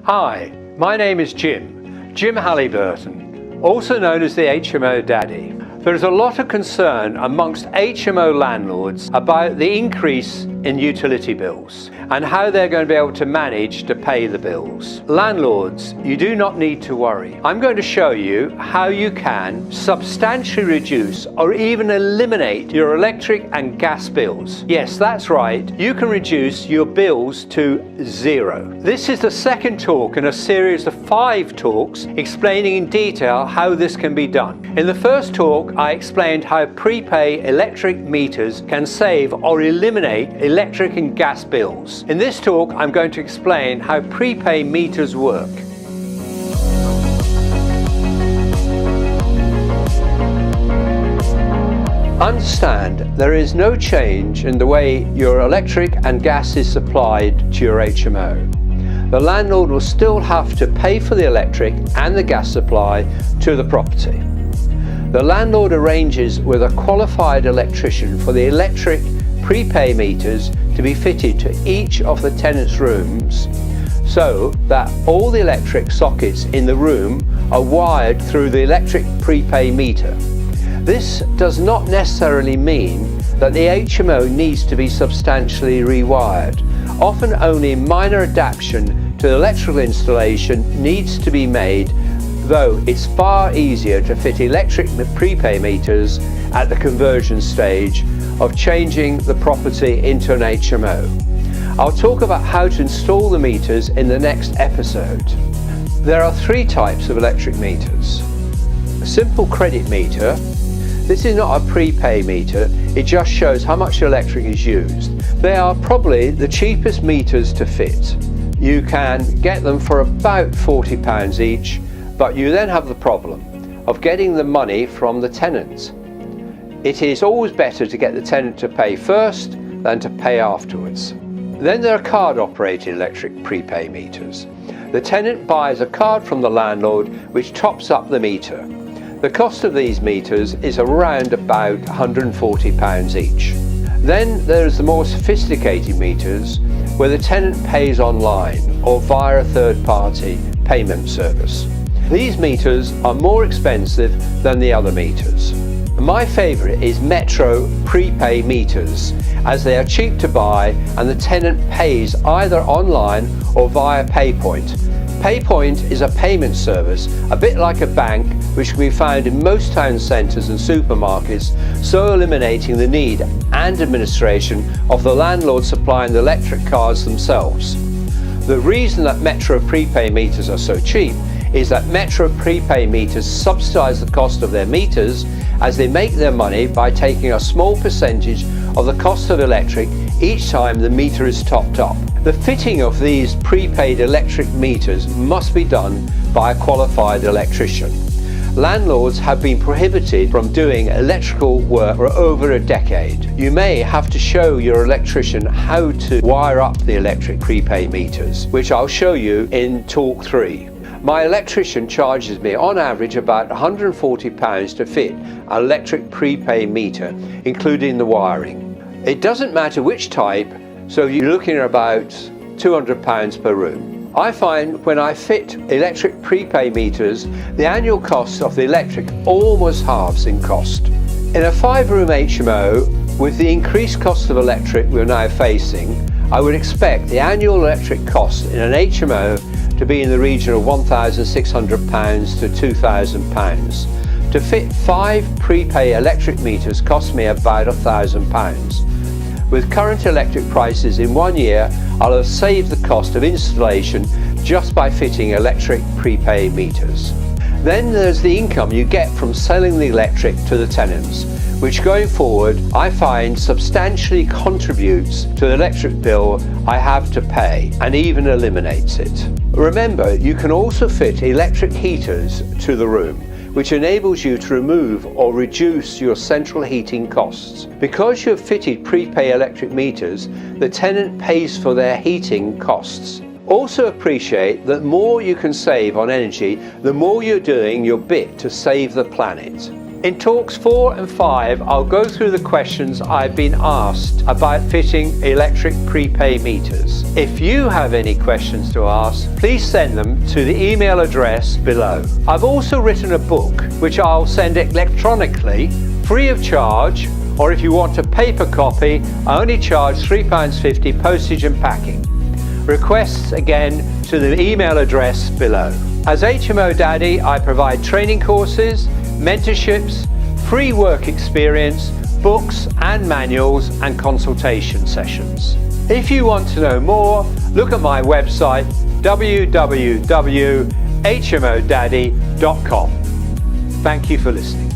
Hi, my name is Jim Halliburton, also known as the HMO Daddy. There is a lot of concern amongst HMO landlords about the increase in utility bills and how they're going to be able to manage to pay the bills. Landlords, you do not need to worry. I'm going to show you how you can substantially reduce or even eliminate your electric and gas bills. Yes, that's right. You can reduce your bills to zero. This is the second talk in a series of 5 talks explaining in detail how this can be done. In the first talk, I explained how prepaid electric meters can save or eliminate electric and gas bills. In this talk, I'm going to explain how prepaid meters work. Understand, there is no change in the way your electric and gas is supplied to your HMO. The landlord will still have to pay for the electric and the gas supply to the property. The landlord arranges with a qualified electrician for the electric prepaid meters to be fitted to each of the tenants' rooms so that all the electric sockets in the room are wired through the electric prepaid meter. This does not necessarily mean that the HMO needs to be substantially rewired. Often only minor adaptation to the electrical installation needs to be made, though it's far easier to fit electric prepaid meters at the conversion stage of changing the property into an HMO. I'll talk about how to install the meters in the next episode. There are 3 types of electric meters. A simple credit meter. This is not a prepaid meter, it just shows how much electric is used. They are probably the cheapest meters to fit. You can get them for about £40 each, but you then have the problem of getting the money from the tenant. It is always better to get the tenant to pay first than to pay afterwards. Then there are card-operated electric prepaid meters. The tenant buys a card from the landlord which tops up the meter. The cost of these meters is around about £140 each. Then there's the more sophisticated meters where the tenant pays online or via a third-party payment service. These meters are more expensive than the other meters. My favourite is Metro prepaid meters, as they are cheap to buy and the tenant pays either online or via PayPoint. PayPoint is a payment service, a bit like a bank, which can be found in most town centres and supermarkets, so eliminating the need and administration of the landlord supplying the electric cards themselves. The reason that Metro prepaid meters are so cheap is that Metro prepaid meters subsidise the cost of their meters, as they make their money by taking a small percentage of the cost of electric each time the meter is topped up. The fitting of these prepaid electric meters must be done by a qualified electrician. Landlords have been prohibited from doing electrical work for over a decade. You may have to show your electrician how to wire up the electric prepaid meters, which I'll show you in talk 3. My electrician charges me on average about £140 to fit an electric prepaid meter, including the wiring. It doesn't matter which type, so you're looking at about £200 per room. I find when I fit electric prepaid meters, the annual cost of the electric almost halves in cost. In a 5-room HMO, with the increased cost of electric we're now facing, I would expect the annual electric cost in an HMO to be in the region of £1,600 to £2,000. To fit 5 prepaid electric meters cost me about £1,000. With current electric prices in 1 year, I'll have saved the cost of installation just by fitting electric prepaid meters. Then there's the income you get from selling the electric to the tenants, which going forward I find substantially contributes to the electric bill I have to pay and even eliminates it. Remember, you can also fit electric heaters to the room, which enables you to remove or reduce your central heating costs. Because you have fitted prepaid electric meters, the tenant pays for their heating costs. Also appreciate that the more you can save on energy, the more you're doing your bit to save the planet. In talks 4 and 5, I'll go through the questions I've been asked about fitting electric prepay meters. If you have any questions to ask, please send them to the email address below. I've also written a book which I'll send electronically free of charge, or if you want a paper copy, I only charge £3.50 postage and packing. Requests again to the email address below. As HMO Daddy, I provide training courses, mentorships, free work experience, books and manuals and consultation sessions. If you want to know more, look at my website www.hmodaddy.com. Thank you for listening.